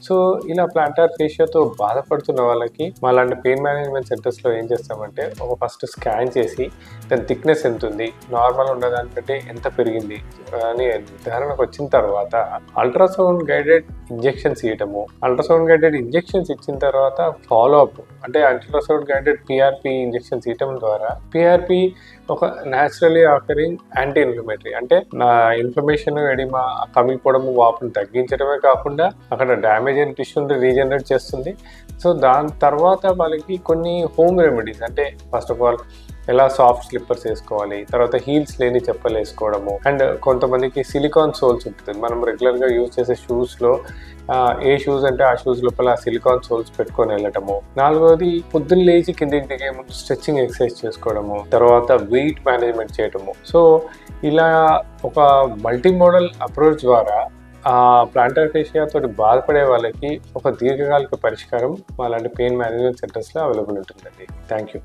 So ఇలా planter ఫేషియాతో బాధపడుతున్న వాళ్ళకి మాలాంటి పెయిన్ మేనేజ్మెంట్ సెంటర్స్లో ఏం చేస్తామంటే ఒక ఫస్ట్ స్కాన్ చేసి దాని థిక్నెస్ ఎంత ఉంది, నార్మల్ ఉన్నదానికంటే ఎంత పెరిగింది అని నిర్ధారణకు వచ్చిన తర్వాత అల్ట్రాసౌండ్ గైడెడ్ ఇంజెక్షన్స్ ఇవ్వటము. అల్ట్రాసౌండ్ గైడెడ్ ఇంజెక్షన్స్ ఇచ్చిన తర్వాత ఫాలో అప్ అంటే అల్ట్రాసౌండ్ గైడెడ్ పిఆర్పి ఇంజెక్షన్స్ ఇవ్వటం ద్వారా పిఆర్పి ఒక న్యాచురలీ ఆకరింగ్ యాంటీ ఇన్ఫ్లమేటరీ, అంటే నా ఇన్ఫ్లమేషన్, ఎడిమా, కమిలిపోవడము, వాపును తగ్గించడమే కాకుండా అక్కడ డ్యామేజ్ అయిన టిష్యూని రీజనరేట్ చేస్తుంది. సో దాని తర్వాత వాళ్ళకి కొన్ని హోమ్ రెమెడీస్, అంటే ఫస్ట్ ఆఫ్ ఆల్ ఎలా సాఫ్ట్ స్లిప్పర్స్ వేసుకోవాలి, తర్వాత హీల్స్ లేని చెప్పులు వేసుకోవడము, అండ్ కొంతమందికి సిలికాన్ సోల్స్ ఉంటుంది. మనం రెగ్యులర్గా యూజ్ చేసే షూస్లో ఏ షూస్ అంటే ఆ షూస్ లోపల సిలికాన్ సోల్స్ పెట్టుకొని వెళ్ళటము. నాలుగోది పొద్దున్న లేచి కిందికి దిగే ముందు స్ట్రెచ్చింగ్ ఎక్సర్సైజ్ చేసుకోవడము, తర్వాత వెయిట్ మేనేజ్మెంట్ చేయటము. సో ఇలా ఒక మల్టీ మోడల్ అప్రోచ్ ద్వారా ప్లాంటార్ ఫేషియా తోటి బాధపడే వాళ్ళకి ఒక దీర్ఘకాలిక పరిష్కారం అలాంటి పెయిన్ మేనేజ్మెంట్ సెంటర్స్లో అవైలబుల్ ఉంటుందండి. Thank you.